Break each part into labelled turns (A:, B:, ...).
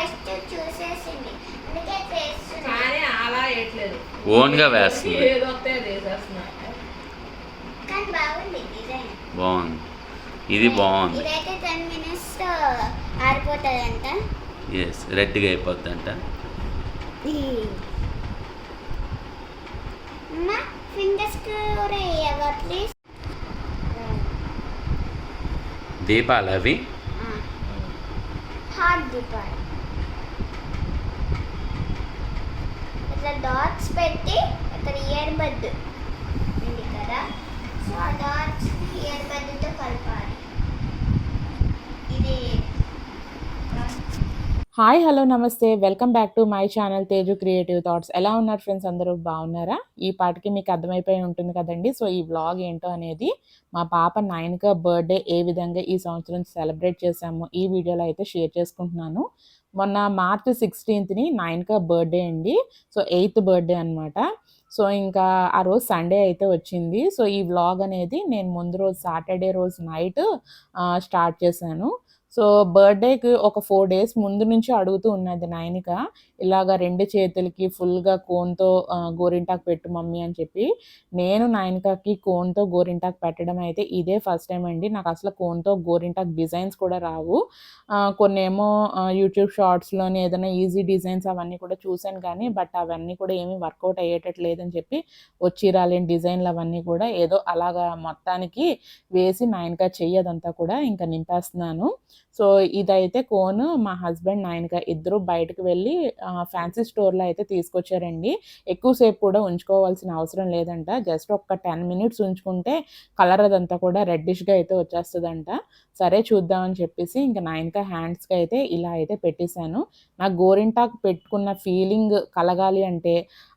A: First చూసేసింది అందుకే చేస్తున్నా
B: కానీ అలా వేయట్లేదు
C: ఓన్గా వేస్తుంది
B: ఏదో వస్తే వేసేస్తున్నా
A: కానీ బాగుంది డిజైన్
C: బాగుంది ఇది బాగుంది
A: ఇదైతే 10 minutes ఆరిపోతుందంట
C: ఎస్ రెడ్గా అయిపోద్దంట
A: అమ్మా ఫింగర్స్ కూడా వేయవా ప్లీజ్
C: దీపాలు అవి
A: హార్ట్ దీపాలు ఇట్లా డాట్స్ పెట్టి ఇక్కడ ఇయర్ బడ్ ఉంది కదా సో ఆ డాట్స్ ఇయర్ బడ్తో కలపాలి ఇది
D: హాయ్ హలో నమస్తే welcome back to my channel Teju creative thoughts. ఎలా ఉన్నారు ఫ్రెండ్స్? అందరూ బాగున్నారా? ఈ పాటికి మీకు అర్థమైపోయి ఉంటుంది కదండి. సో ఈ వ్లాగ్ ఏంటో అనేది మా పాప 9వ బర్త్డే ఏ విధంగా ఈ సంవత్సరం సెలబ్రేట్ చేసాము ఈ వీడియోలో అయితే షేర్ చేసుకుంటున్నాను. మొన్న మార్చ్ 16ని 9వ బర్త్డే అండి. సో 8th బర్త్డే అనమాట. సో ఇంకా ఆ రోజు సండే అయితే వచ్చింది. సో ఈ వ్లాగ్ అనేది నేను ముందు రోజు సాటర్డే రోజు నైట్ స్టార్ట్ చేశాను. సో బర్త్డేకి ఒక 4 days ముందు నుంచి అడుగుతూ ఉన్నది నైనిక, ఇలాగ 2 చేతులకి ఫుల్గా కోన్తో గోరింటాకు పెట్టు మమ్మీ అని చెప్పి. నేను నైనికకి కోన్తో గోరింటాకు పెట్టడం అయితే ఇదే ఫస్ట్ టైం అండి. నాకు అసలు కోన్తో గోరింటాకు డిజైన్స్ కూడా రావు. కొన్నేమో యూట్యూబ్ షార్ట్స్లోని ఏదైనా ఈజీ డిజైన్స్ అవన్నీ కూడా చూశాను కానీ బట్ అవన్నీ కూడా ఏమీ వర్కౌట్ అయ్యేటట్లేదని చెప్పి వచ్చి రాలేని డిజైన్లు అవన్నీ కూడా ఏదో అలాగా మొత్తానికి వేసి నైనిక చెయ్యదంతా కూడా ఇంకా నింపేస్తున్నాను. సో ఇదైతే కోన్ మా హస్బెండ్ నైనిక ఇద్దరు బయటకు వెళ్ళి ఫ్యాన్సీ స్టోర్లో అయితే తీసుకొచ్చారండి. ఎక్కువసేపు కూడా ఉంచుకోవాల్సిన అవసరం లేదంట. జస్ట్ ఒక 10 minutes ఉంచుకుంటే కలర్ అదంతా కూడా రెడ్డిష్గా అయితే వచ్చేస్తుందంట. సరే చూద్దామని చెప్పేసి ఇంకా నైనిక హ్యాండ్స్కి అయితే ఇలా అయితే పెట్టేశాను. నాకు గోరింటాకు పెట్టుకున్న ఫీలింగ్ కలగాలి అంటే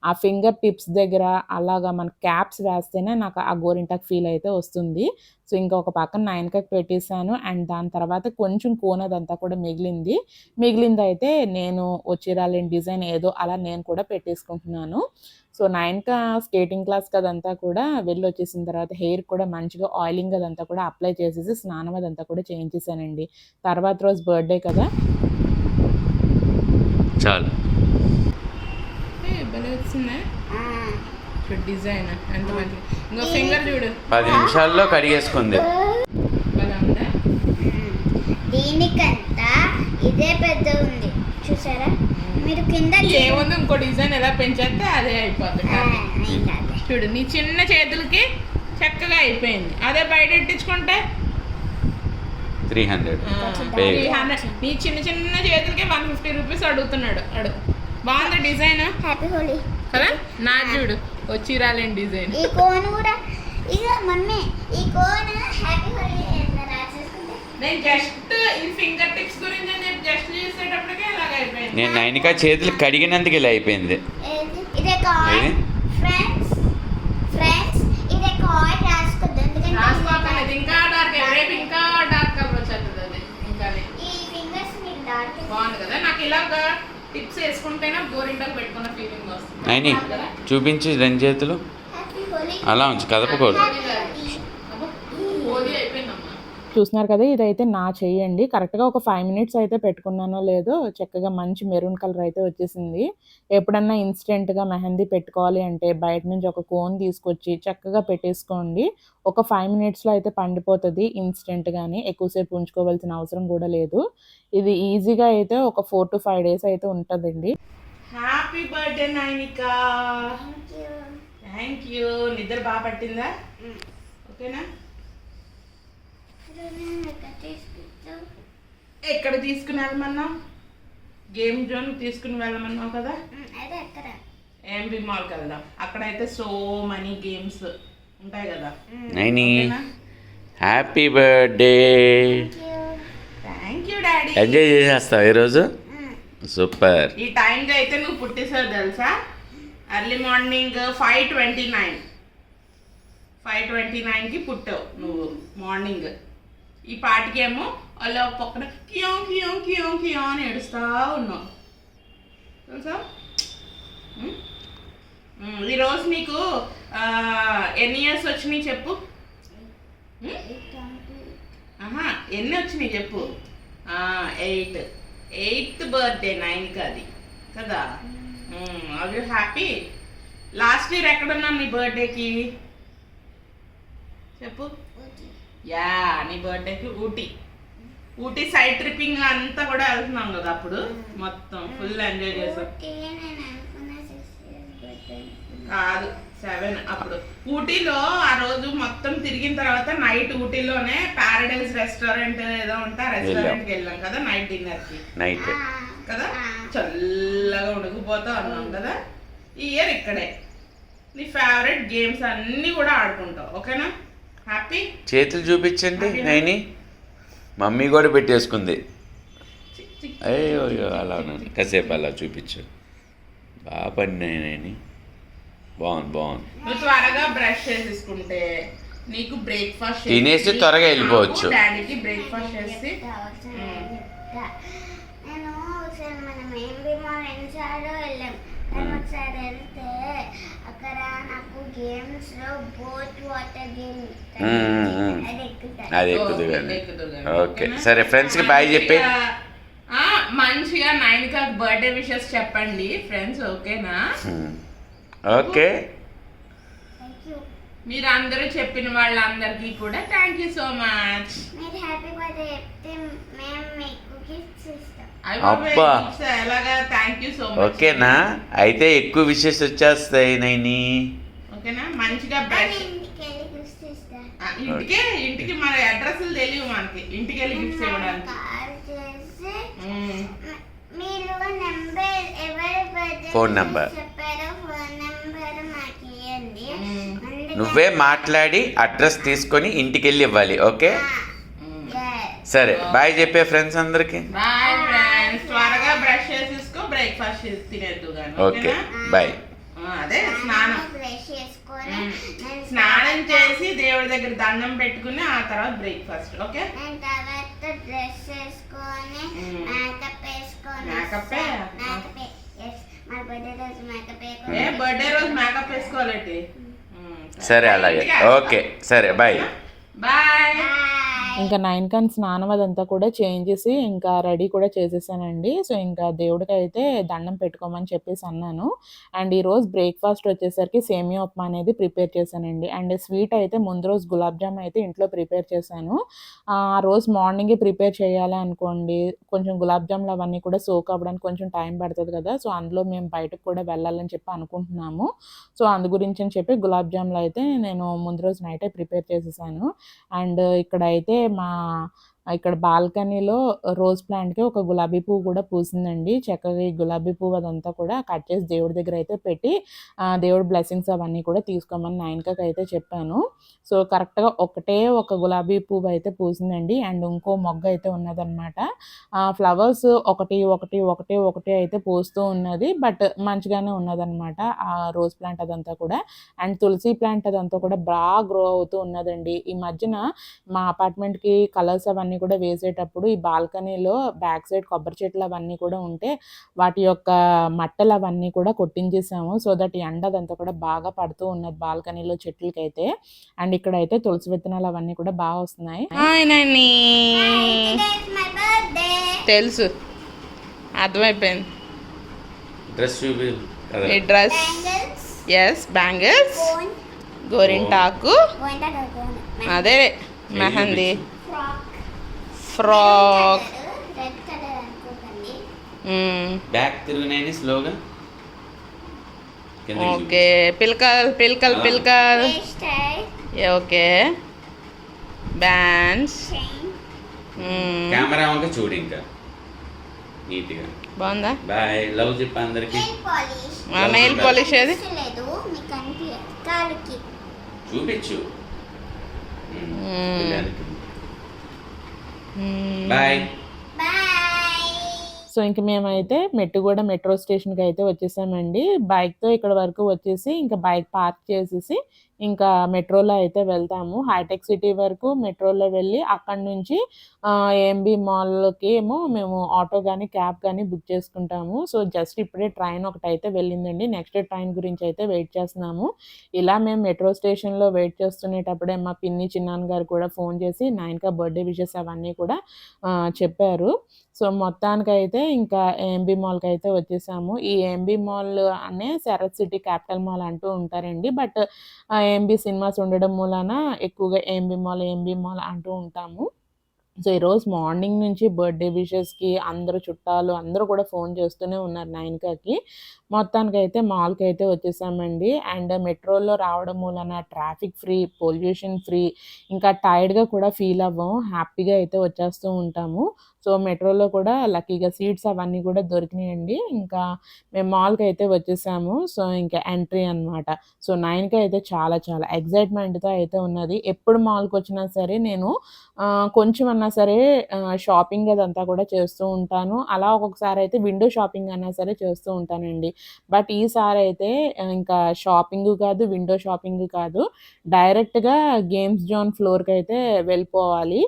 D: ఆ ఫింగర్ టిప్స్ దగ్గర అలాగా మన క్యాప్స్ వేస్తేనే నాకు ఆ గోరింటాకు ఫీల్ అయితే వస్తుంది. సో ఇంకా ఒక పక్కన నైనికకి పెట్టేశాను. అండ్ దాని తర్వాత కొంచెం కోన్ అదంతా కూడా మిగిలింది అయితే నేను వచ్చిరాలేని డిజైన్ ఏదో అలా నేను కూడా పెట్టేసుకుంటున్నాను. సో నైనిక స్కేటింగ్ క్లాస్ అదంతా కూడా వెళ్ళి వచ్చేసిన తర్వాత హెయిర్ కూడా మంచిగా ఆయిలింగ్ అదంతా కూడా అప్లై చేసేసి స్నానం అదంతా కూడా చేయించేసానండి. తర్వాత రోజు బర్త్డే కదా.
C: చాలు
B: డిజైన్ ఎంత మంచి. ఇంకో ఫింగర్ చూడు
C: 10 నిమిషాల్లో కడిగేసుకుంది.
A: దీనికంతా ఇదే పెద్ద ఉంది చూసారా మీరు కింద
B: ఏముంది ఇంకో డిజైన్ ఎలా పెంచేస్తే అదే అయిపోతుంది. చూడు నీ చిన్న చేతులకి చక్కగా అయిపోయింది. అదే బయట ఎట్టించుకుంటే
C: 300.
B: నీ చిన్న చిన్న చేతులకి 150 rupees అడుగుతున్నాడు. బాగుంది డిజైన్.
A: హ్యాపీ హోలీ
B: కదా. నా చూడు వచ్చి రాలేని డిజైన్.
A: ఈ కోన్ కూడా ఇక మమ్మీ ఈ కోన్ హ్యాపీ హోలీ
B: నేను జస్ట్ ఈ ఫింగర్ టిప్స్ గురించి నేను జస్ట్ చేసేటప్పటికే ఇలాగ అయిపోయింది.
C: నేను నైనిక చేతులు కడిగినందుకు ఇలా అయిపోయింది.
A: ఇదే కాయిన్ ఫ్రెండ్స్ ఇదే కాయిన్ రాసుకోద్దు
B: రాసుకోలేదు. ఇంకా డార్క్ రేపు ఇంకా డార్క్ కలర్ వచ్చేస్తుంది. అది ఇంకా
A: ఈ ఫింగర్స్ మీకు డార్క్
B: బాగుంది కదా. నాకు ఇలాగా టిప్స్ వేసుకుంటేనే గోరింటాకు పెట్టుకున్న ఫీలింగ్ వస్తుంది.
C: నైని చూపించి 2 చేతులు
A: హ్యాపీ హోలీ
C: అలా ఉంచి కదపకూడదు.
B: హోలీ అయిపోయిందమ్మా.
D: చూస్తున్నారు కదా, ఇదైతే నా చెయ్యండి. కరెక్ట్గా ఒక 5 minutes అయితే పెట్టుకున్నానో లేదో చక్కగా మంచి మెరూన్ కలర్ అయితే వచ్చేసింది. ఎప్పుడన్నా ఇన్స్టెంట్గా మెహందీ పెట్టుకోవాలి అంటే బయట నుంచి ఒక కోన్ తీసుకొచ్చి చక్కగా పెట్టేసుకోండి. ఒక 5 minutesలో అయితే పండిపోతుంది ఇన్స్టెంట్గానే. ఎక్కువసేపు ఉంచుకోవాల్సిన అవసరం కూడా లేదు. ఇది ఈజీగా అయితే ఒక 4 to 5 days అయితే ఉంటుందండి.
B: Happy birthday Nainika. Thank you. నిద్ర బాగా పట్టిందా? ఓకేనా? ఎక్కడ తీసుకుని వెళ్ళమన్నావు? గేమ్ జోన్ తీసుకుని వెళ్ళమన్నావు కదా. ఎంబీ మాల్కి వెళ్దాం. అక్కడైతే సో మనీ గేమ్స్ ఉంటాయి కదా.
C: Naini happy birthday.
B: Thank you daddy.
C: Enjoy చేసేస్తావు ఈరోజు. సూపర్.
B: ఈ టైంకి అయితే నువ్వు పుట్టేసావు తెలుసా. ఎర్లీ మార్నింగ్ 5:29కి పుట్టావు నువ్వు మార్నింగ్. ఈ పాటికేమో అలా పక్కన కియో కియో కియో కియో అని ఏడుస్తూ ఉన్నావు తెలుసా. ఈరోజు నీకు ఎన్ని ఇయర్స్ వచ్చినాయి చెప్పు. ఎన్ని వచ్చినాయి చెప్పు. 8. 8th బర్త్డే 9కి అది కదా. Are you happy? Last year ఎక్కడున్నావు నీ బర్త్డేకి చెప్పు. యా, నీ బర్త్డేకి ఊటీ సైడ్ ట్రిప్పింగ్ అంతా కూడా వెళ్తున్నాం కదా అప్పుడు, మొత్తం ఫుల్ ఎంజాయ్ చేసాం. కాదు 7 అప్పుడు ఊటీలో ఆ రోజు మొత్తం తిరిగిన తర్వాత నైట్ ఊటీలోనే ప్యారడైజ్ రెస్టారెంట్ ఏదో ఉంటే ఆ రెస్టారెంట్కి వెళ్ళాం కదా నైట్ డిన్నర్కి.
C: నైట్
B: కదా, చల్లగా ఉడికిపోతా ఉన్నాం కదా. ఈ ఇయర్ ఇక్కడే నీ ఫేవరెట్ గేమ్స్ అన్నీ కూడా ఆడుకుంటావు. ఓకేనా? హ్యాపీ?
C: చేతులు చూపించండి నైని. మమ్మీ కూడా పెట్టేసుకుంది. అయ్యో అయ్యో అలా ఉన్నాను, కాసేపు అలా చూపించు. బాగా పని నైని, బాగుంది.
B: నువ్వు త్వరగా బ్రష్ చేసేసుకుంటే నీకు బ్రేక్ఫాస్ట్
C: తినేసి త్వరగా వెళ్ళిపోవచ్చు.
B: డాడీకి బ్రేక్ఫాస్ట్ చేసి
A: నేను ఒకసారి మనం ఏంబీ మాల్ ఎన్నిసార్లు వెళ్ళాం. నేను ఒకసారి వెళ్తే అక్కడ నాకు గేమ్స్ లో బోట్ వాటర్ గేమ్
C: అది ఎక్కుదు కానీ. ఓకే సరే, ఫ్రెండ్స్కి బాయ్ చెప్పి
B: మంచిగా 9కి బర్త్డే విషెస్ చెప్పండి ఫ్రెండ్స్. ఓకేనా?
C: ఓకే,
B: మీరు అందరూ చెప్పిన వాళ్ళందరికీ కూడా థ్యాంక్ యూ సో మచ్.
A: మీరు హ్యాపీ బర్త్డే చెప్తే మేము మీకు గిఫ్ట్స్ ఇస్తాం.
C: అబ్బా.
B: ఎలాగా? Thank you so much.
C: ఓకేనా? అయితే ఎక్కువ విషెస్ వచ్చేస్తాయి నైని.
B: ఓకేనా? మంచిగా బ్రష్
A: ఇంటికి వెళ్ళి గిఫ్ట్స్ ఇస్తాం.
B: ఇంటికి మన అడ్రస్లు తెలియవు మనకి, ఇంటికి వెళ్ళి గిఫ్ట్స్ ఇవ్వడానికి.
A: కాల్ చేసి మీరు నెంబర్ ఎవరి బర్త్డే
C: ఫోన్ నెంబర్
A: చెప్పారో ఫోన్ నెంబర్ మాకు ఇవ్వండి.
C: నువ్వే మాట్లాడి అడ్రస్ తీసుకొని ఇంటికి వెళ్ళి ఇవ్వాలి. ఓకే సరే, బాయ్ చెప్పే ఫ్రెండ్స్ అందరికి.
B: బాయ్ ఫ్రెండ్స్, త్వరగా బ్రష్ చేసేసుకో, బ్రేక్ఫాస్ట్ తినేద్దు కానీ.
C: Okay bye.
B: అదే స్నానం
A: బ్రష్ చేసుకొని
B: స్నానం చేసి దేవుడి దగ్గర దండం పెట్టుకుని ఆ తర్వాత బ్రేక్ఫాస్ట్. ఓకే,
A: నేను తర్వాత డ్రెస్ వేసుకొని మేకప్ వేసుకొని
B: మేకప్
A: మా బర్త్డే రోజు మేకప్
B: బర్త్డే రోజు మేకప్ వేసుకోవాలండి.
C: సరే అలాగే. ఓకే సరే బాయ్.
B: బాయ్.
D: ఇంకా 9 స్నానం అదంతా కూడా చేంజేసి ఇంకా రెడీ కూడా చేసేసానండి. సో ఇంకా దేవుడికి అయితే దండం పెట్టుకోమని చెప్పేసి అన్నాను. అండ్ ఈరోజు బ్రేక్ఫాస్ట్ వచ్చేసరికి సేమియా ఉప్మా అనేది ప్రిపేర్ చేశానండి. అండ్ స్వీట్ అయితే ముందు రోజు గులాబ్ జామ్ అయితే ఇంట్లో ప్రిపేర్ చేశాను. ఆ రోజు మార్నింగే ప్రిపేర్ చేయాలి అనుకోండి, కొంచెం గులాబ్ జామ్లు అవన్నీ కూడా సోక్ అవ్వడానికి కొంచెం టైం పడుతుంది కదా. సో అందులో మేము బయటకు కూడా వెళ్ళాలని చెప్పి అనుకుంటున్నాము. సో అందు గురించి అని చెప్పి గులాబ్ జామ్లు అయితే నేను ముందు రోజు నైటే ప్రిపేర్ చేసేసాను. అండ్ ఇక్కడైతే ఇక్కడ బాల్కనీలో రోజ్ ప్లాంట్కి ఒక గులాబీ పువ్వు కూడా పూసిందండి. చక్కగా ఈ గులాబీ పువ్వు అదంతా కూడా కట్ చేసి దేవుడి దగ్గర అయితే పెట్టి దేవుడి బ్లెస్సింగ్స్ అవన్నీ కూడా తీసుకోమని 9కి అయితే చెప్పాను. సో కరెక్ట్గా ఒక గులాబీ పువ్వు అయితే పూసిందండి. అండ్ ఇంకో మొగ్గ అయితే ఉన్నదన్నమాట. ఫ్లవర్స్ ఒకటి అయితే పూస్తూ ఉన్నది, బట్ మంచిగానే ఉన్నదన్నమాట ఆ రోజ్ ప్లాంట్ అదంతా కూడా. అండ్ తులసి ప్లాంట్ అదంతా కూడా బాగా గ్రో అవుతూ ఉన్నదండి. ఈ మధ్యన మా అపార్ట్మెంట్కి కలర్స్ అవన్నీ కూడా వేసేటప్పుడు ఈ బాల్కనీలో బ్యాక్ సైడ్ కొబ్బరి చెట్లు అవన్నీ కూడా ఉంటే వాటి యొక్క మట్టలు అవన్నీ కూడా కొట్టించేసాము. సో దట్ ఎండ అదంతా కూడా బాగా పడుతూ ఉన్నది బాల్కనీలో చెట్లకైతే. అండ్ ఇక్కడైతే తులసి విత్తనాలు అవన్నీ కూడా బాగా వస్తున్నాయి.
B: తెలుసు, అర్థమైపోయింది.
C: డ్రెస్ చూపి.
B: ఈ డ్రెస్, ఎస్, బ్యాంగిల్స్, గోరింటాకు, అదే మెహందీ, ఫ్రాక్.
A: రెడ్ కలర్ అనుకోకండి.
C: బ్యాక్ తిరుగునైనా స్లోగా.
B: ఓకే, పిల్కల్.
A: Hair style,
B: okay, bands.
C: Camera వంక చూడు ఇంకా నీట్గా.
B: బాగుందా?
C: బాయ్. లవ్ చెప్పు అందరికి.
B: నెయిల్ పాలిష్ ఏది?
A: లేదు మీకు అనిపించదు, కాలుకి
C: చూపించు. బాయ్.
D: సో ఇంక మేమైతే మెట్టుగూడ మెట్రో స్టేషన్కి అయితే వచ్చేసామండి. బైక్తో ఇక్కడ వరకు వచ్చేసి ఇంకా బైక్ పార్క్ చేసేసి ఇంకా మెట్రోలో అయితే వెళ్తాము. హైటెక్ సిటీ వరకు మెట్రోలో వెళ్ళి అక్కడి నుంచి ఏఎంబీ మాల్కి ఏమో మేము ఆటో కానీ క్యాబ్ కానీ బుక్ చేసుకుంటాము. సో జస్ట్ ఇప్పుడే ట్రైన్ ఒకటి అయితే వెళ్ళిందండి. నెక్స్ట్ ట్రైన్ గురించి అయితే వెయిట్ చేస్తున్నాము. ఇలా మేము మెట్రో స్టేషన్లో వెయిట్ చేస్తునేటప్పుడే మా పిన్ని చిన్నాన్న గారు కూడా ఫోన్ చేసి 9కి బర్త్డే విషెస్ అవన్నీ కూడా చెప్పారు. సో మొత్తానికైతే ఇంకా ఏఎంబీ మాల్కి అయితే వచ్చేసాము. ఈ ఏఎంబీ మాల్ అనే శరత్ సిటీ క్యాపిటల్ మాల్ అంటూ ఉంటారండి. బట్ ఏఎంబీ సినిమాస్ ఉండడం మూలాన ఎక్కువగా ఏఎంబీ మాల్ అంటూ ఉంటాము. సో ఈరోజు మార్నింగ్ నుంచి బర్త్డే విషెస్కి అందరూ చుట్టాలు అందరూ కూడా ఫోన్ చేస్తూనే ఉన్నారు నైన్కాకి. మొత్తానికైతే మాల్కి అయితే వచ్చేసామండి. అండ్ మెట్రోలో రావడం మూలన ట్రాఫిక్ ఫ్రీ, పొల్యూషన్ ఫ్రీ, ఇంకా టైర్డ్గా కూడా ఫీల్ అవ్వము, హ్యాపీగా అయితే వచ్చేస్తూ ఉంటాము. సో మెట్రోలో కూడా లక్కీగా సీట్స్ అవన్నీ కూడా దొరికినాయండి. ఇంకా మేము మాల్కి అయితే వచ్చేసాము. సో ఇంకా ఎంట్రీ అనమాట. సో 9కి అయితే చాలా చాలా ఎగ్జైట్మెంట్తో అయితే ఉన్నది. ఎప్పుడు మాల్కి వచ్చినా సరే నేను కొంచెం అన్నా సరే షాపింగ్ అదంతా కూడా చేస్తూ ఉంటాను. అలా ఒక్కొక్కసారి అయితే విండో షాపింగ్ అన్నా సరే చేస్తూ ఉంటానండి. బట్ ఈసారి అయితే ఇంకా షాపింగ్ కాదు, విండో షాపింగ్ కాదు, డైరెక్ట్గా గేమ్స్ జోన్ ఫ్లోర్కి అయితే వెళ్ళిపోవాలి.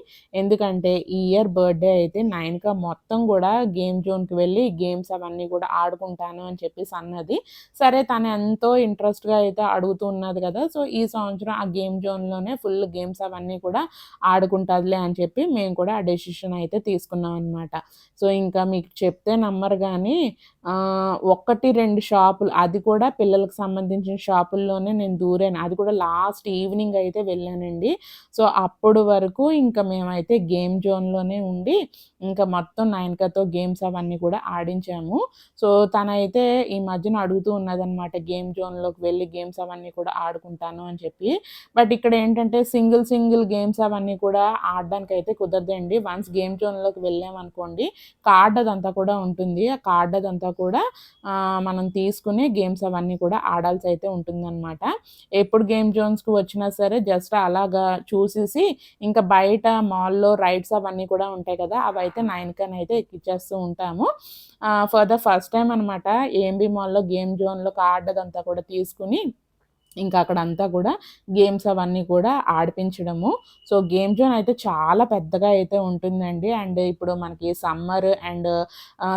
D: ఎందుకంటే ఈ ఇయర్ బర్త్డే అయితే 9క మొత్తం కూడా గేమ్ జోన్కి వెళ్ళి గేమ్స్ అవన్నీ కూడా ఆడుకుంటాను అని చెప్పేసి అన్నది. సరే తను ఎంతో ఇంట్రెస్ట్గా అయితే అడుగుతూ ఉన్నది కదా, సో ఈ సంవత్సరం ఆ గేమ్ జోన్లోనే ఫుల్ గేమ్స్ అవన్నీ కూడా ఆడుకుంటుందిలే అని చెప్పి మేము కూడా ఆ డెసిషన్ అయితే తీసుకున్నాం అనమాట. సో ఇంకా మీకు చెప్తే నమ్మరు కానీ 1-2 షాపులు, అది కూడా పిల్లలకు సంబంధించిన షాపుల్లోనే నేను దూరాను. అది కూడా లాస్ట్ ఈవినింగ్ అయితే వెళ్ళానండి. సో అప్పుడు వరకు ఇంకా మేమైతే గేమ్ జోన్లోనే ఉండి ఇంకా మొత్తం 9కతో గేమ్స్ అవన్నీ కూడా ఆడించాము. సో తనైతే ఈ మధ్యన అడుగుతూ ఉన్నదనమాట, గేమ్ జోన్లోకి వెళ్ళి గేమ్స్ అవన్నీ కూడా ఆడుకుంటాను అని చెప్పి. బట్ ఇక్కడ ఏంటంటే సింగిల్ గేమ్స్ అవన్నీ కూడా ఆడడానికి అయితే కుదరదండి. వన్స్ గేమ్ జోన్లోకి వెళ్ళామనుకోండి, కార్డ్ అదంతా కూడా ఉంటుంది. ఆ కార్డ్ అదంతా కూడా మనం తీసుకుని గేమ్స్ అవన్నీ కూడా ఆడాల్సి అయితే ఉంటుందన్నమాట. ఎప్పుడు గేమ్ జోన్స్కి వచ్చినా సరే జస్ట్ అలాగా చూసేసి ఇంకా బయట మాల్లో రైడ్స్ అవన్నీ కూడా ఉంటాయి కదా, అవైతే 9కనైతే ఎక్కిచ్చేస్తూ ఉంటాము. ఫర్ ద ఫస్ట్ టైం అనమాట ఏఎంబీ మాల్లో గేమ్ జోన్లో కార్డ్ అదంతా కూడా తీసుకుని ఇంకా అక్కడంతా కూడా గేమ్స్ అవన్నీ కూడా ఆడిపించడము. సో గేమ్ జోన్ అయితే చాలా పెద్దగా అయితే ఉంటుందండి. అండ్ ఇప్పుడు మనకి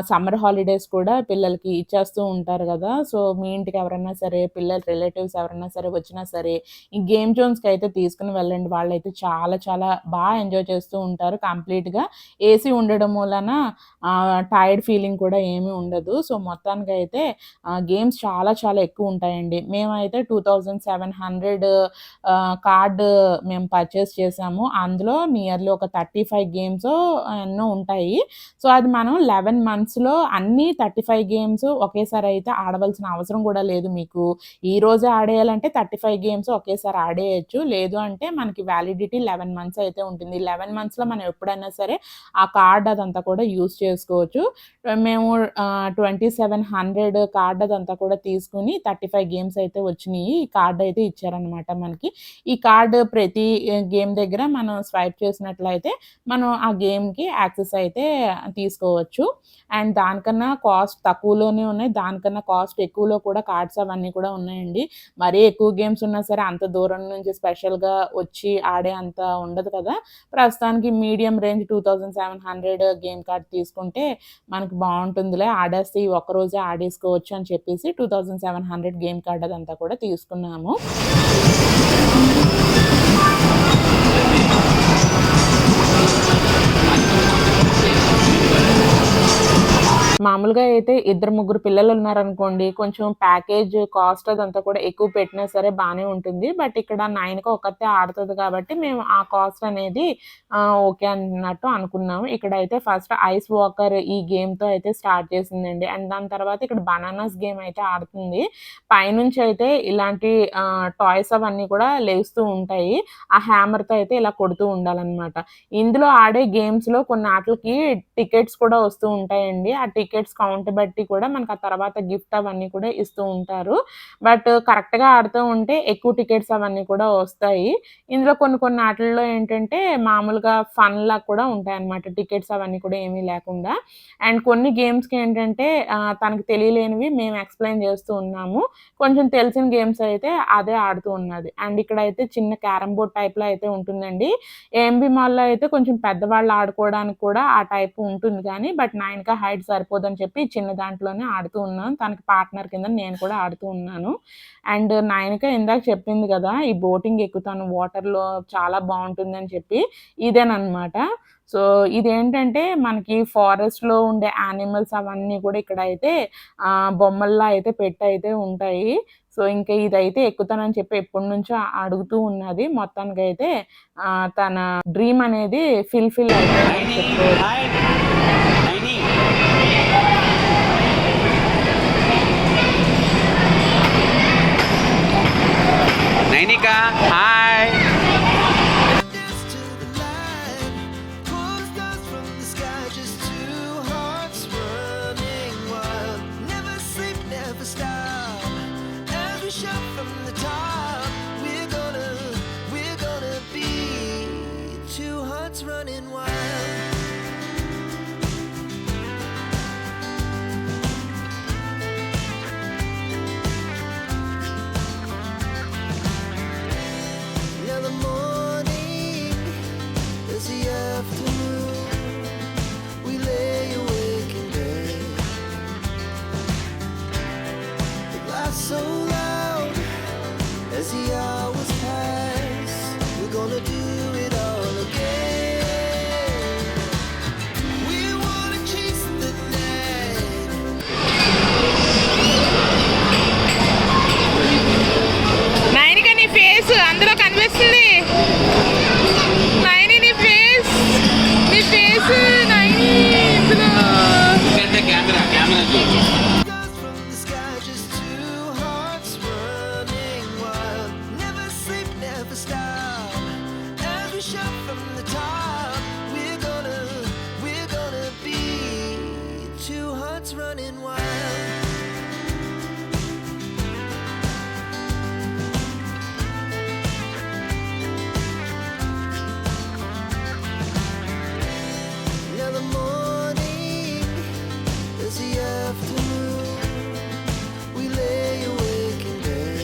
D: సమ్మర్ హాలిడేస్ కూడా పిల్లలకి ఇచ్చేస్తూ ఉంటారు కదా, సో మీ ఇంటికి ఎవరైనా సరే పిల్లల రిలేటివ్స్ ఎవరైనా సరే వచ్చినా సరే ఈ గేమ్ జోన్స్కి అయితే తీసుకుని వెళ్ళండి. వాళ్ళైతే చాలా చాలా బాగా ఎంజాయ్ చేస్తూ ఉంటారు. కంప్లీట్గా ఏసీ ఉండడం వలన టైర్డ్ ఫీలింగ్ కూడా ఏమీ ఉండదు. సో మొత్తానికి అయితే గేమ్స్ చాలా చాలా ఎక్కువ ఉంటాయండి. మేమైతే 2700 కార్డ్ మేము పర్చేస్ చేసాము. అందులో నియర్లీ ఒక 35 గేమ్స్ ఎన్నో ఉంటాయి. సో అది మనం 11 మంత్స్లో అన్ని 35 గేమ్స్ ఒకేసారి అయితే ఆడవలసిన అవసరం కూడా లేదు. మీకు ఈ రోజే ఆడేయాలంటే 35 గేమ్స్ ఒకేసారి ఆడేయచ్చు. లేదు అంటే మనకి వ్యాలిడిటీ 11 మంత్స్ అయితే ఉంటుంది. 11 మంత్స్లో మనం ఎప్పుడైనా సరే ఆ కార్డ్ అదంతా కూడా యూజ్ చేసుకోవచ్చు. మేము 2700 కార్డ్ అదంతా కూడా తీసుకుని 35 గేమ్స్ అయితే వచ్చినాయి. ఈ కార్డ్ అయితే ఇచ్చారనమాట మనకి. ఈ కార్డ్ ప్రతి గేమ్ దగ్గర మనం స్వైప్ చేసినట్లయితే మనం ఆ గేమ్కి యాక్సెస్ అయితే తీసుకోవచ్చు. అండ్ దానికన్నా కాస్ట్ తక్కువలోనే ఉన్నాయి, దానికన్నా కాస్ట్ ఎక్కువలో కూడా కార్డ్స్ అవన్నీ కూడా ఉన్నాయండి. మరీ ఎక్కువ గేమ్స్ ఉన్నా సరే అంత దూరం నుంచి స్పెషల్గా వచ్చి ఆడే అంత ఉండదు కదా. ప్రస్తుతానికి మీడియం రేంజ్ 2700 గేమ్ కార్డ్ తీసుకుంటే మనకి బాగుంటుందిలే, ఆడేస్తే ఈ ఒక్కరోజే ఆడేసుకోవచ్చు అని చెప్పేసి 2700 గేమ్ కార్డ్ అదంతా కూడా తీసుకున్నాము. మామూలుగా అయితే 2-3 పిల్లలు ఉన్నారనుకోండి, కొంచెం ప్యాకేజ్ కాస్ట్ అదంతా కూడా ఎక్కువ పెట్టినా సరే బాగానే ఉంటుంది. బట్ ఇక్కడ 9కి ఒక్కతే ఆడుతుంది కాబట్టి మేము ఆ కాస్ట్ అనేది ఓకే అన్నట్టు అనుకున్నాము. ఇక్కడైతే ఫస్ట్ ఐస్ వాకర్ ఈ గేమ్తో అయితే స్టార్ట్ చేసిందండి. అండ్ దాని తర్వాత ఇక్కడ బనానాస్ గేమ్ అయితే ఆడుతుంది. పైనుంచి అయితే ఇలాంటి టాయ్స్ అవన్నీ కూడా లేస్తూ ఉంటాయి. ఆ హ్యామర్తో అయితే ఇలా కొడుతూ ఉండాలన్నమాట. ఇందులో ఆడే గేమ్స్లో కొన్ని ఆటలకి టికెట్స్ కూడా వస్తూ ఉంటాయండి. ఆ టికెట్స్ కౌంట్ బట్టి కూడా మనకు ఆ తర్వాత గిఫ్ట్ అవన్నీ కూడా ఇస్తూ ఉంటారు. బట్ కరెక్ట్గా ఆడుతూ ఉంటే ఎక్కువ టికెట్స్ అవన్నీ కూడా వస్తాయి. ఇందులో కొన్ని ఆటల్లో ఏంటంటే మామూలుగా ఫన్లా కూడా ఉంటాయన్నమాట, టికెట్స్ అవన్నీ కూడా ఏమీ లేకుండా. అండ్ కొన్ని గేమ్స్కి ఏంటంటే తనకు తెలియలేనివి మేము ఎక్స్ప్లెయిన్ చేస్తూ ఉన్నాము. కొంచెం తెలిసిన గేమ్స్ అయితే అదే ఆడుతూ ఉన్నది. అండ్ ఇక్కడైతే చిన్న క్యారమ్ బోర్డ్ టైప్లో అయితే ఉంటుందండి. ఏఎంబీ మాల్లో అయితే కొంచెం పెద్దవాళ్ళు ఆడుకోవడానికి కూడా ఆ టైప్ ఉంటుంది కానీ, బట్ 9క హైట్ సరిపోదు అవ్వదని చెప్పి చిన్న దాంట్లోనే ఆడుతూ ఉన్నాను. తనకి పార్ట్నర్ కింద నేను కూడా ఆడుతూ ఉన్నాను. అండ్ నయనిక ఇందాక చెప్పింది కదా, ఈ బోటింగ్ ఎక్కుతాను వాటర్లో చాలా బాగుంటుందని చెప్పి, ఇదేనమాట. సో ఇదేంటంటే మనకి ఫారెస్ట్లో ఉండే యానిమల్స్ అవన్నీ కూడా ఇక్కడైతే బొమ్మల్లా అయితే పెట్టయితే ఉంటాయి. సో ఇంకా ఇదైతే ఎక్కుతానని చెప్పి ఎప్పటి నుంచో అడుగుతూ ఉన్నది. మొత్తానికైతే తన డ్రీమ్ అనేది ఫుల్ఫిల్ అయిపోయిందని చెప్పుకోవచ్చు.
C: Nainika hi.
E: Running wild. Now the morning is the afternoon. We lay awake in bed. The glass so loud as the hours pass. We're gonna do it all again.
B: అందులో కనిపిస్తుంది నైని, నీ ఫేస్ నైని ఇందులో.
E: Running wild. Now the morning is the afternoon. We lay awake in bed.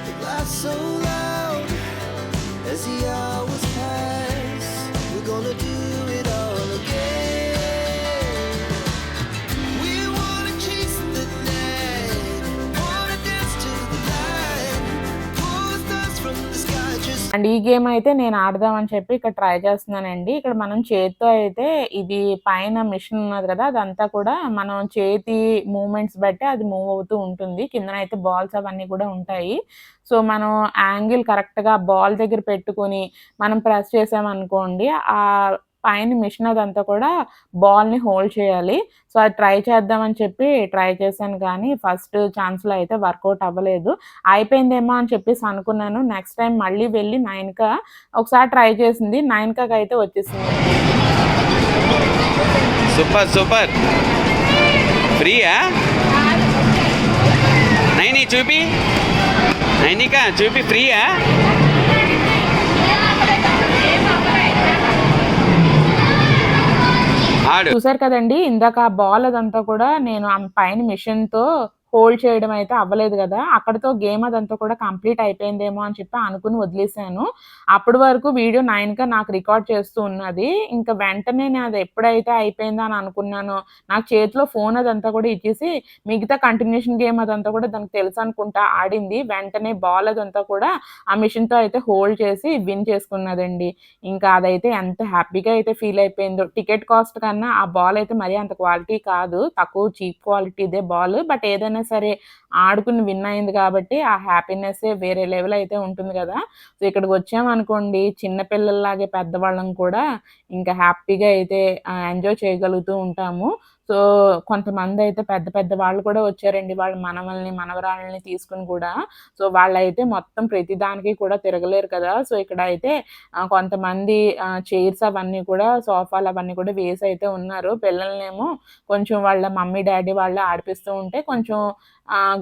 E: The glass so loud as the hours pass. We're gonna do it all again. We wanna chase the night, wanna dance to the light, pull the stars from the sky just.
D: And ఈ game అయితే నేను ఆడదామని చెప్పి ఇక్కడ try చేస్తున్నానండి. ఇక్కడ మనం చేతితో అయితే ఇది పైన మిషన్ ఉన్నది కదా, అదంతా కూడా మనం చేతి మూమెంట్స్ బట్టి అది మూవ్ అవుతూ ఉంటుంది. కిందనైతే బాల్స్ అవన్నీ కూడా ఉంటాయి. సో మనం యాంగిల్ కరెక్ట్గా బాల్ దగ్గర పెట్టుకొని మనం ప్రెస్ చేసామనుకోండి, ఆ పైన మిషన్ అదంతా కూడా బాల్ని హోల్డ్ చేయాలి. సో అది ట్రై చేద్దామని చెప్పి ట్రై చేశాను, కానీ ఫస్ట్ ఛాన్స్లో అయితే వర్కౌట్ అవ్వలేదు. అయిపోయిందేమో అని చెప్పేసి అనుకున్నాను. నెక్స్ట్ టైం మళ్ళీ వెళ్ళి నయనిక ఒకసారి ట్రై చేసింది, నయనికకి అయితే వచ్చేసింది.
C: Super super. ఫ్రీయా నైని? చూపి నైనిక, చూపి ఫ్రీయా?
D: చూసారు కదండి, ఇందాక ఆ బాల్ అదంతా కూడా నేను పైన మిషన్తో హోల్డ్ చేయడం అయితే అవ్వలేదు కదా, అక్కడితో గేమ్ అదంతా కూడా కంప్లీట్ అయిపోయిందేమో అని చెప్పి అనుకుని వదిలేసాను. అప్పటి వరకు వీడియో నయనిక నాకు రికార్డ్ చేస్తూ ఉన్నది. ఇంకా వెంటనే నేను అది ఎప్పుడైతే అయిపోయిందో అని అనుకున్నానో, నాకు చేతిలో ఫోన్ అదంతా కూడా ఇచ్చేసి మిగతా కంటిన్యూషన్ గేమ్ అదంతా కూడా దానికి తెలుసు అనుకుంటా ఆడింది. వెంటనే బాల్ అదంతా కూడా ఆ మిషన్తో అయితే హోల్డ్ చేసి విన్ చేసుకున్నదండి. ఇంకా అదైతే ఎంత హ్యాపీగా అయితే ఫీల్ అయిపోయిందో. టికెట్ కాస్ట్ కన్నా ఆ బాల్ అయితే మరీ అంత క్వాలిటీ కాదు, తక్కువ చీప్ క్వాలిటీదే బాల్. బట్ ఏదైనా సరే ఆడుకుని విన్ అయింది కాబట్టి ఆ హ్యాపీనెస్ వేరే లెవెల్ అయితే ఉంటుంది కదా. సో ఇక్కడికి వచ్చామనుకోండి, చిన్నపిల్లల్లాగే పెద్దవాళ్ళం కూడా ఇంకా హ్యాపీగా అయితే ఎంజాయ్ చేయగలుగుతూ ఉంటాము. సో కొంతమంది అయితే పెద్ద పెద్ద వాళ్ళు కూడా వచ్చారండి, వాళ్ళ మనవల్ని మనవరాళ్ళని తీసుకుని కూడా. సో వాళ్ళైతే మొత్తం ప్రతి దానికి కూడా తిరగలేరు కదా. సో ఇక్కడ అయితే కొంతమంది చైర్స్ అవన్నీ కూడా, సోఫాలు అవన్నీ కూడా వేసి అయితే ఉన్నారు. పిల్లల్నేమో కొంచెం వాళ్ళ మమ్మీ డాడీ వాళ్ళు ఆడిపిస్తూ ఉంటే, కొంచెం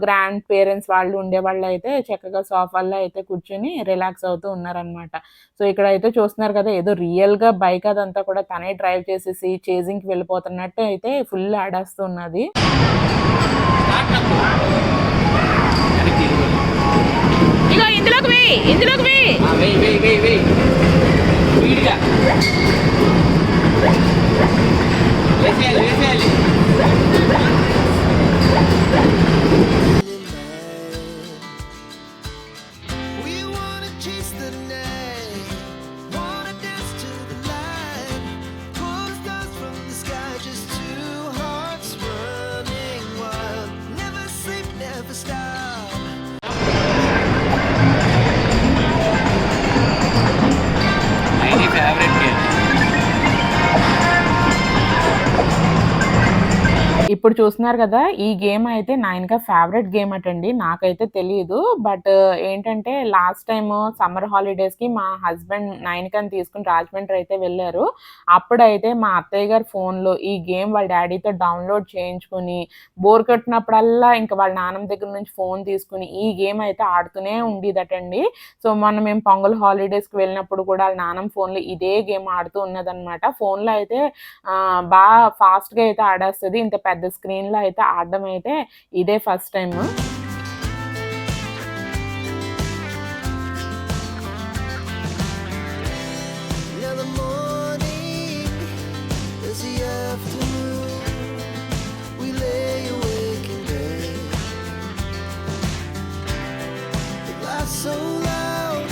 D: గ్రాండ్ పేరెంట్స్ వాళ్ళు ఉండేవాళ్ళు అయితే చక్కగా సోఫాల్లో అయితే కూర్చొని రిలాక్స్ అవుతూ ఉన్నారనమాట. సో ఇక్కడ అయితే చూస్తున్నారు కదా, ఏదో రియల్గా బైక్ అదంతా కూడా తనే డ్రైవ్ చేసేసి చేజింగ్కి వెళ్ళిపోతున్నట్టు అయితే ఫుల్ ఆడేస్తున్నది.
B: ఇగో ఇందులోకి వెయ్యి, ఇందులోకి వెయ్యి.
E: We wanna chase the night, wanna dance to the light, pull the stars from the sky, just two hearts running wild, never sleep, never stop.
C: My favorite game.
D: ఇప్పుడు చూస్తున్నారు కదా, ఈ గేమ్ అయితే నైన్‌కా ఫేవరెట్ గేమ్ అటండి. నాకైతే తెలీదు. But ఏంటంటే last time summer హాలిడేస్‌కి మా husband నైన్‌కాని తీసుకొని రాజమండ్రి అయితే వెళ్లారు. అప్పుడైతే మా అత్తయ్య గారి ఫోన్‌లో ఈ గేమ్ వాళ్ళ డ్యాడీతో డౌన్‌లోడ్ చేయించుకొని, బోర్ కొట్టినప్పుడల్లా ఇంక వాళ్ళ నాన్నమ్మ దగ్గర నుంచి ఫోన్ తీసుకొని ఈ గేమ్ అయితే ఆడుతూనే ఉండేదటండి. సో, మొన్న మేము పొంగల్ హాలిడేస్‌కి వెళ్ళినప్పుడు కూడా వాళ్ళ నాన్నమ్మ ఫోన్‌లో ఇదే గేమ్ ఆడుతూ ఉన్నదనమాట. ఫోన్‌లో అయితే ఫాస్ట్‌గా అయితే ఆడేస్తది. ఇంత పెద్ద స్క్రీన్‌లో అయితే ఆడడం అయితే ఇదే first time.
E: Now the morning is the afternoon, we lay awake in bed, the laughs so loud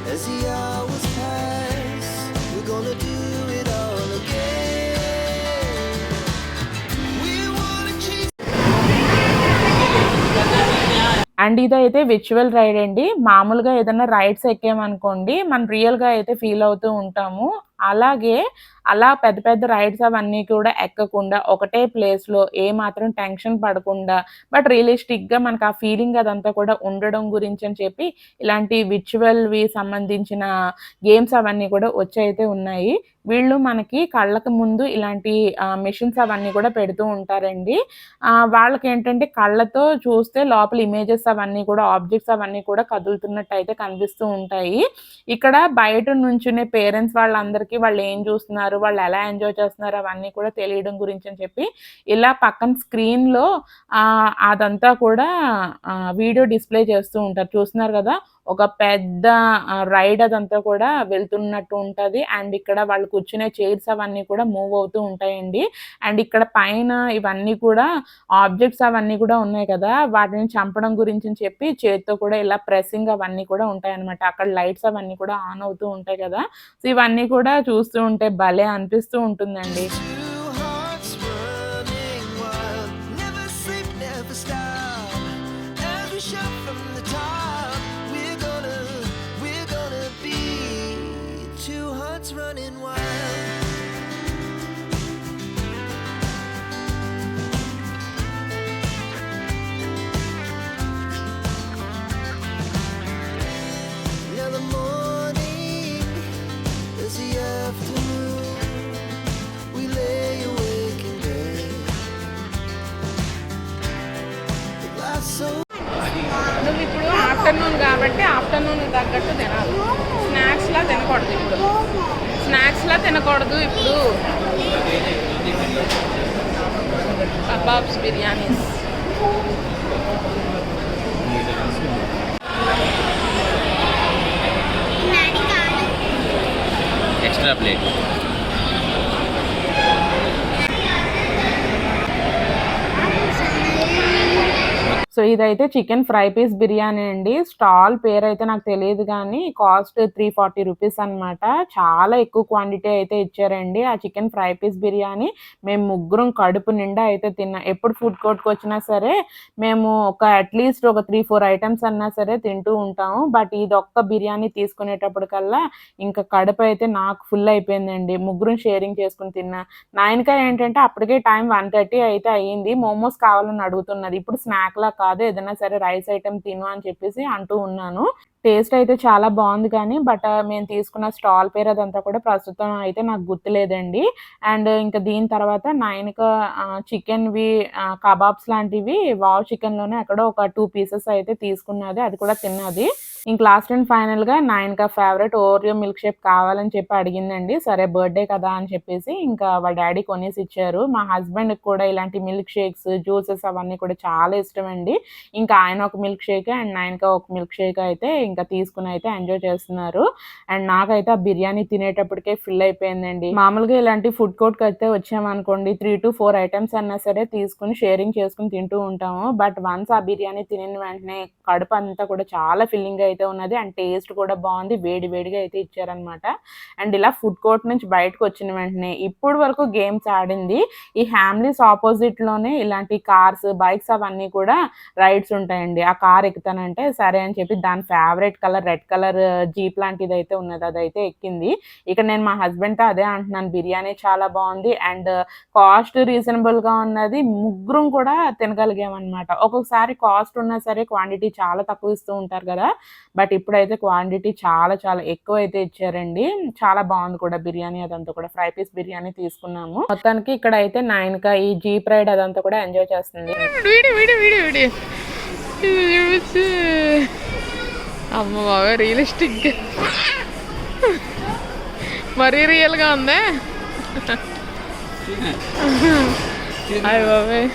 E: as the hours pass, we're gonna do it all again. We wanna chase.
D: And ఇదైతే virtual ride అండి. మామూలుగా ఏదైనా rides ఎక్కామనుకోండి, మనం రియల్‌గా అయితే feel అవుతూ ఉంటాము. అలాగే అలా పెద్ద పెద్ద రైడ్స్ అవన్నీ కూడా ఎక్కకుండా ఒకటే ప్లేస్‌లో ఏమాత్రం టెన్షన్ పడకుండా బట్ రియలిస్టిక్‌గా మనకు ఆ ఫీలింగ్ అదంతా కూడా ఉండడం గురించి అని చెప్పి ఇలాంటి విర్చువల్‌వి సంబంధించిన గేమ్స్ అవన్నీ కూడా వచ్చైతే ఉన్నాయి. వీళ్ళు మనకి కళ్ళకు ముందు ఇలాంటి మెషిన్స్ అవన్నీ కూడా పెడుతూ ఉంటారండి. వాళ్ళకేంటంటే కళ్ళతో చూస్తే లోపల ఇమేజెస్ అవన్నీ కూడా ఆబ్జెక్ట్స్ అవన్నీ కూడా కదులుతున్నట్టయితే కనిపిస్తూ ఉంటాయి. ఇక్కడ బయట నుంచునే పేరెంట్స్ వాళ్ళందరికీ వాళ్ళు ఏం చూస్తున్నారు, వాళ్ళు ఎలా ఎంజాయ్ చేస్తున్నారు అవన్నీ కూడా తెలియడం గురించి అని చెప్పి ఇలా పక్కన స్క్రీన్‌లో అదంతా కూడా వీడియో డిస్‌ప్లే చేస్తూ ఉంటారు. చూస్తున్నారు కదా! ఒక పెద్ద రైడ్ అదంతా కూడా వెళ్తున్నట్టు ఉంటది. అండ్ ఇక్కడ వాళ్ళు కూర్చునే చైర్స్ అవన్నీ కూడా మూవ్ అవుతూ ఉంటాయండి. అండ్ ఇక్కడ పైన ఇవన్నీ కూడా ఆబ్జెక్ట్స్ అవన్నీ కూడా ఉన్నాయి కదా! వాటిని చంపడం గురించి అని చెప్పి చేత్తో కూడా ఇలా ప్రెస్సింగ్ అవన్నీ కూడా ఉంటాయన్నమాట. అక్కడ లైట్స్ అవన్నీ కూడా ఆన్ అవుతూ ఉంటాయి కదా! సో, ఇవన్నీ కూడా చూస్తూ ఉంటే భలే అనిపిస్తూ ఉంటుందండి.
E: Two hearts running wild, never sleep, never stop. As we shout from the top, we're gonna be two hearts running wild. Now the morning is the afternoon, we lay awake in bed, the laughs so.
B: నువ్వు ఇప్పుడు afternoon కాబట్టి afternoon తగ్గట్టు తినాలి. స్నాక్స్లా తినకూడదు ఇప్పుడు. స్నాక్స్లా తినకూడదు ఇప్పుడు. Kebabs, biryanis.
C: Extra plate.
D: So, ఇదైతే చికెన్ ఫ్రై పీస్ బిర్యానీ అండి. స్టాల్ పేరైతే నాకు తెలీదు గానీ కాస్ట్ 340 రూపీస్ అనమాట. చాలా ఎక్కువ క్వాంటిటీ అయితే ఇచ్చారండి. ఆ చికెన్ ఫ్రై పీస్ బిర్యానీ మేము ముగ్గురం కడుపు నిండా అయితే తిన్నాం. ఎప్పుడు ఫుడ్ కోర్ట్‌కొచ్చినా సరే మేము అట్‌లీస్ట్ ఒక 3, 4 ఐటెమ్స్ అన్నా సరే తింటూ ఉంటాము. బట్ ఇదొక్క బిర్యానీ తీసుకునేటప్పటికల్లా ఇంకా కడుపు అయితే నాకు ఫుల్ అయిపోయిందండి. ముగ్గురం షేరింగ్ చేసుకొని తిన్నా. నైన్‌కా ఏంటంటే అప్పటికే టైం 1:30 అయితే అయ్యింది. మోమోస్ కావాలని అడుగుతున్నది. ఇప్పుడు స్నాక్‌లా కాదు ఏదైనా సరే రైస్ ఐటెమ్ తిను అని చెప్పేసి అంటూ ఉన్నాను. టేస్ట్ అయితే చాలా బాగుంది కానీ బట్ మేము తీసుకున్న స్టాల్ పేరు అదంతా కూడా ప్రస్తుతం అయితే నాకు గుర్తులేదండి. అండ్ ఇంకా దీని తర్వాత నైన్‌కా చికెన్‌వి కబాబ్స్ లాంటివి వావ్ చికెన్‌లోనే ఎక్కడో ఒక 2 పీసెస్ అయితే తీసుకున్నది. అది కూడా తిన్నది. ఇంక లాస్ట్ అండ్ ఫైనల్‌గా నయనక ఫేవరెట్ ఓరియో మిల్క్ షేక్ కావాలని చెప్పి అడిగిందండి. సరే బర్త్‌డే కదా అని చెప్పేసి ఇంకా వాళ్ళ డ్యాడీ కొనేసి ఇచ్చారు. మా హస్బెండ్‌కి కూడా ఇలాంటి మిల్క్ షేక్స్, జ్యూసెస్ అవన్నీ కూడా చాలా ఇష్టమండి. ఇంకా ఆయన ఒక మిల్క్ షేక్ అండ్ నయనక ఒక మిల్క్ షేక్ అయితే ఇంకా తీసుకొని అయితే ఎంజాయ్ చేస్తున్నారు. అండ్ నాకైతే ఆ బిర్యానీ తినేటప్పటికే ఫిల్ అయిపోయిందండి. మామూలుగా ఇలాంటి ఫుడ్ కోర్ట్‌కి అయితే వచ్చామనుకోండి 3-4 ఐటెమ్స్ అన్నా సరే తీసుకొని షేరింగ్ చేసుకొని తింటూ ఉంటాము. బట్ వన్స్ ఆ బిర్యానీ తినిన వెంటనే కడుపు అంతా కూడా చాలా ఫిల్లింగ్‌గా అయితే ఉన్నది. అండ్ టేస్ట్ కూడా బాగుంది. వేడి వేడిగా అయితే ఇచ్చారనమాట. అండ్ ఇలా ఫుడ్ కోర్ట్ నుంచి బయటకు వచ్చిన వెంటనే ఇప్పటి వరకు గేమ్స్ ఆడింది ఈ హ్యామ్లీస్ ఆపోజిట్‌లోనే ఇలాంటి కార్స్, బైక్స్ అవన్నీ కూడా రైడ్స్ ఉంటాయండి. ఆ కార్ ఎక్కుతానంటే సరే అని చెప్పి దాని favourite colour red colour jeep లాంటిదైతే ఉన్నది. అదైతే ఎక్కింది. ఇక నేను మా హస్బెండ్‌తో అదే అంటున్నాను. బిర్యానీ చాలా బాగుంది. అండ్ కాస్ట్ రీజనబుల్‌గా ఉన్నది. ముగ్గురం కూడా తినగలిగామనమాట. ఒక్కొక్కసారి కాస్ట్ ఉన్నా సరే క్వాంటిటీ చాలా తక్కువ ఇస్తూ ఉంటారు కదా! బట్ ఇప్పుడైతే క్వాంటిటీ చాలా చాలా ఎక్కువైతే ఇచ్చారండి. చాలా బాగుంది కూడా బిర్యానీ అదంతా కూడా. ఫ్రై పీస్ బిర్యానీ తీసుకున్నాము. మొత్తానికి ఇక్కడైతే నయనక ఈ జీప్ రైడ్ అదంతా కూడా ఎంజాయ్ చేస్తుంది.
F: అమ్మ బాగా రియలిస్టిక్ మరీ రియల్గా ఉందే అయ్య బాబాయ్.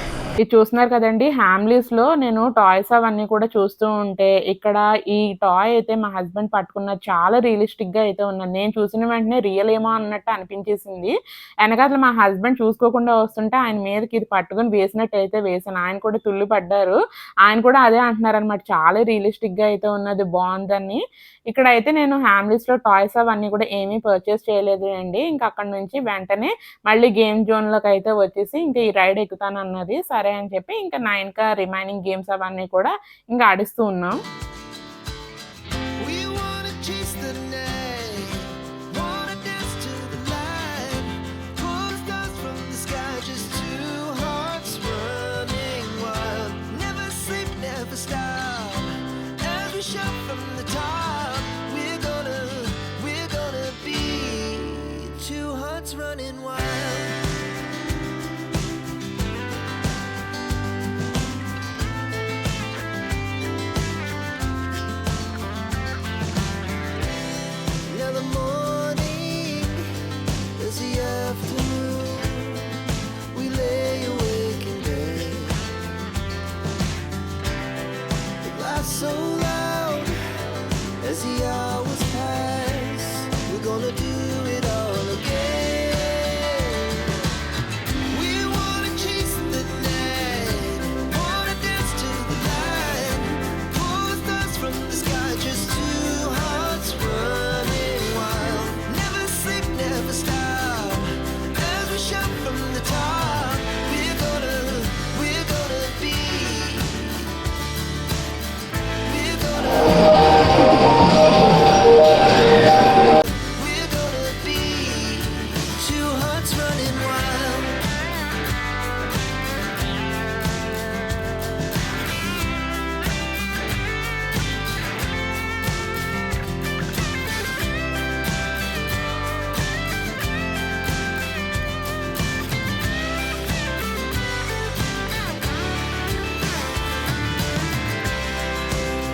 D: ఇది చూస్తున్నారు కదండి హ్యామ్లీస్‌లో నేను టాయ్స్ అవన్నీ కూడా చూస్తూ ఉంటే ఇక్కడ ఈ టాయ్ అయితే మా హస్బెండ్ పట్టుకున్నది చాలా రియలిస్టిక్‌గా అయితే ఉన్నది. నేను చూసిన వెంటనే రియల్ ఏమో అన్నట్టు అనిపించేసింది. ఎనకాతల మా హస్బెండ్ చూసుకోకుండా వస్తుంటే ఆయన మీదకి ఇది పట్టుకొని వేసినట్టయితే వేశాను. ఆయన కూడా తుళ్ళి పడ్డారు. ఆయన కూడా అదే అంటున్నారనమాట. చాలా రియలిస్టిక్‌గా అయితే ఉన్నది బావుందని. ఇక్కడైతే నేను హ్యామ్లీస్‌లో టాయ్స్ అవన్నీ కూడా ఏమీ పర్చేస్ చేయలేదు అండి. ఇంక అక్కడి నుంచి వెంటనే మళ్ళీ గేమ్ జోన్‌లోకి అయితే వచ్చేసి ఇంక ఈ రైడ్ ఎక్కుతానన్నది. సరే అని చెప్పి ఇంకా నయనక రిమైనింగ్ గేమ్స్ అవన్నీ కూడా ఇంకా ఆడిస్తూ ఉన్నాం.
E: We wanna chase the night, wanna dance to the light, pull the stars from the sky, just two hearts running wild. Never sleep, never stop, every shot from the top. We're gonna be two hearts running wild. Now the morning is the afternoon. We lay awake in bed. The laughs so loud as the hours pass. We're gonna do it all again. We wanna chase the night, wanna dance to the light, pull the stars from the sky, just two hearts running wild. Never sleep, never stop, as we shout from the top. We're gonna be, we're gonna be two hearts running wild.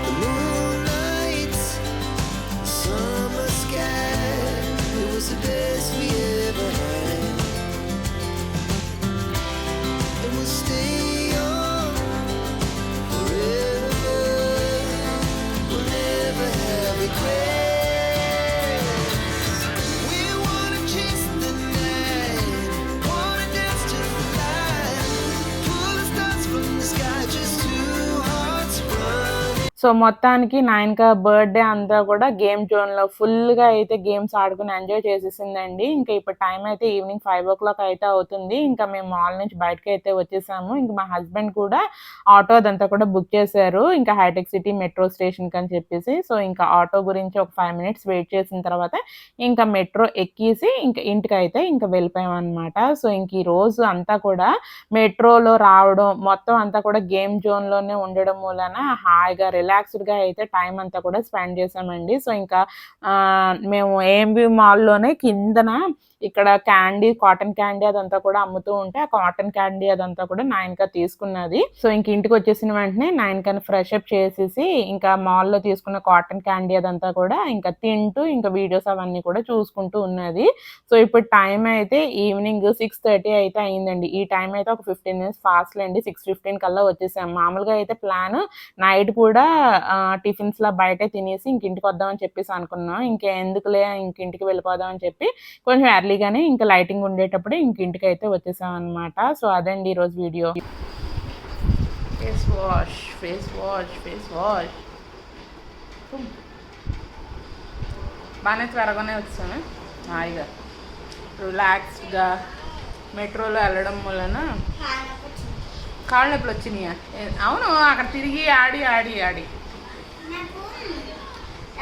E: The moonlight, summer sky, it was the best we ever had. And we'll stay young forever. We'll never have regrets. We wanna chase the night, wanna dance to the light, pull the stars from the sky, just two hearts running.
D: So మొత్తానికి నయనక birthday అంతా కూడా game జోన్‌లో ఫుల్‌గా అయితే games ఆడుకొని enjoy చేసేసిందండి. ఇంకా ఇప్పుడు time అయితే ఈవినింగ్ 5:00 అయితే అవుతుంది. ఇంకా మేము మాల్ నుంచి బయటకైతే వచ్చేసాము. ఇంక మా హస్బెండ్ కూడా ఆటో అదంతా కూడా బుక్ చేశారు. ఇంకా హైటెక్ సిటీ మెట్రో స్టేషన్‌కి అని చెప్పేసి. సో ఇంకా ఆటో గురించి ఒక 5 మినిట్స్ వెయిట్ చేసిన తర్వాత ఇంకా మెట్రో ఎక్కేసి ఇంక ఇంటికైతే ఇంక వెళ్ళిపోయామనమాట. సో ఇంక ఈ రోజు అంతా కూడా మెట్రోలో రావడం మొత్తం అంతా కూడా గేమ్ జోన్‌లోనే ఉండడం మూలన హాయిగా రిలాక్స్డ్‌గా అయితే టైం అంతా కూడా స్పెండ్ చేశామండి. సో ఇంకా మేము ఏఎంబీ మాల్‌లోనే కిందన ఇక్కడ క్యాండీ, కాటన్ క్యాండీ అదంతా కూడా అమ్ముతూ ఉంటే ఆ కాటన్ క్యాండీ అదంతా కూడా నైన్కా తీసుకున్నది. సో ఇంక ఇంటికి వచ్చేసిన వెంటనే నైన్కాని ఫ్రెష్ అప్ చేసేసి ఇంకా మాల్లో తీసుకున్న కాటన్ క్యాండీ అదంతా కూడా ఇంకా తింటూ ఇంకా వీడియోస్ అవన్నీ కూడా చూసుకుంటూ ఉన్నది. సో ఇప్పుడు టైం అయితే ఈవినింగ్ 6:30 అయితే అయిందండి. ఈ టైం అయితే ఒక 15 మినిట్స్ ఫాస్ట్ అండి. 6:15 కల్లా వచ్చేసాం. మామూలుగా అయితే ప్లాన్ నైట్ కూడా టిఫిన్స్ లా బయటే తినేసి ఇంటికి వద్దామని చెప్పేసి అనుకున్నాం. ఇంకెందుకులే ఇంటికి వెళ్ళిపోదాం అని చెప్పి కొంచెం ఎర్లీగానే ఇంకా లైటింగ్ ఉండేటప్పుడే ఇంటికి అయితే వచ్చేసాం అనమాట. సో అదండి ఈరోజు video.
B: Face wash, face wash, face wash. బాగానే త్వరగానే వచ్చాము, హాయిగా రిలాక్స్డ్గా. మెట్రోలో వెళ్ళడం వలన కాళ్ళ నొప్పులు వచ్చినాయా? అవును, అక్కడ తిరిగి ఆడి ఆడి ఆడి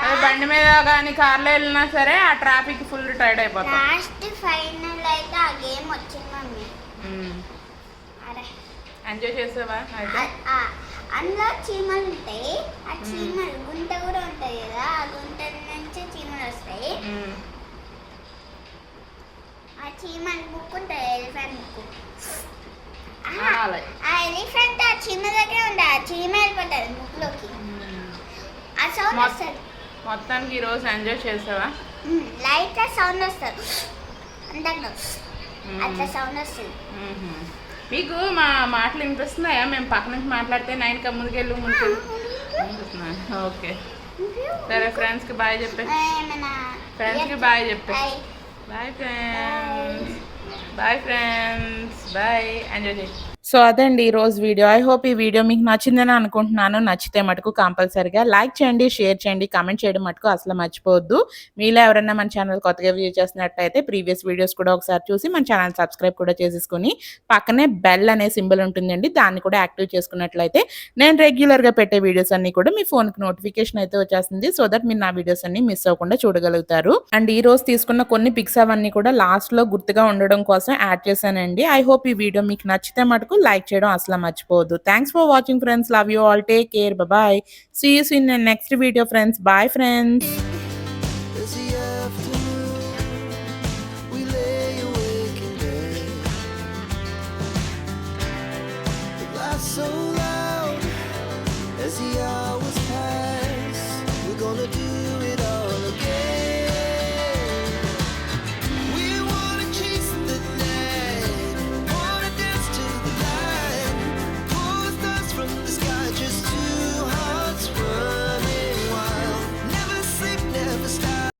B: అదే బండి మీద కానీ కార్లో వెళ్ళినా సరే ఆ ట్రాఫిక్ ఫుల్ టైర్డ్ అయిపోతాం.
A: లాస్ట్ ఫైనల్ అయితే ఆ గేమ్ వచ్చింది మమ్మీ. అరే
B: ఎంజాయ్ చేసావా అయితే?
A: అందులో చీమలు ఉంటాయి. ఆ చీమలు గుంట కూడా ఉంటాయి కదా, ఆ గుంట నుంచి చీమలు వస్తాయి. ఆ చీమలు ముక్కు ఉంటాయి, ఎలిఫెంట్ ముక్కు. ఆ ఎలిఫెంట్ ఆ చీమ దగ్గర ఉండే, ఆ చీమ వెళ్ళిపోతుంది ముక్కులోకి. ఆ సౌండ్ వస్తుంది.
B: మొత్తానికి ఈరోజు ఎంజాయ్ చేసావా?
A: లైట్ సౌండ్ వస్తుంది అంటాను, అట్లా సౌండ్ వస్తుంది.
B: మీకు మా మాటలు వినిపిస్తున్నాయా? మేము పక్క నుంచి మాట్లాడితే నైన్కా ముందుకెళ్ళు ఓకే సరే. ఫ్రెండ్స్కి బాయ్ చెప్పే. ఫ్రెండ్స్కి బాయ్ చెప్పే. Bye friends, bye friends, bye. Enjoy చేయి.
D: సో అదండి ఈరోజు వీడియో. ఐ హోప్ ఈ వీడియో మీకు నచ్చిందని అనుకుంటున్నాను. నచ్చితే మటుకు కంపల్సరీగా లైక్ చేయండి, షేర్ చేయండి, కామెంట్ చేయడం మటుకు అసలు మర్చిపోవద్దు. మీలో ఎవరైనా మన ఛానల్ కొత్తగా వ్యూ చేసినట్టయితే ప్రీవియస్ వీడియోస్ కూడా ఒకసారి చూసి మన ఛానల్ సబ్స్క్రైబ్ కూడా చేసేసుకుని పక్కనే బెల్ అనే సింబల్ ఉంటుందండి, దాన్ని కూడా యాక్టివ్ చేసుకున్నట్లయితే నేను రెగ్యులర్గా పెట్టే వీడియోస్ అన్ని కూడా మీ ఫోన్కి నోటిఫికేషన్ అయితే వచ్చేస్తుంది. సో దట్ మీరు నా వీడియోస్ అన్ని మిస్ అవ్వకుండా చూడగలుగుతారు. అండ్ ఈ రోజు తీసుకున్న కొన్ని పిక్స్ అవన్నీ కూడా లాస్ట్లో గుర్తుగా ఉండడం కోసం యాడ్ చేశానండి. ఐ హోప్ ఈ వీడియో మీకు నచ్చితే మటుకు లైక్ చేయడం అసలు మర్చిపోవద్దు. Thanks for watching friends. Love you all. Take care. Bye. See you in next video friends. Bye friends.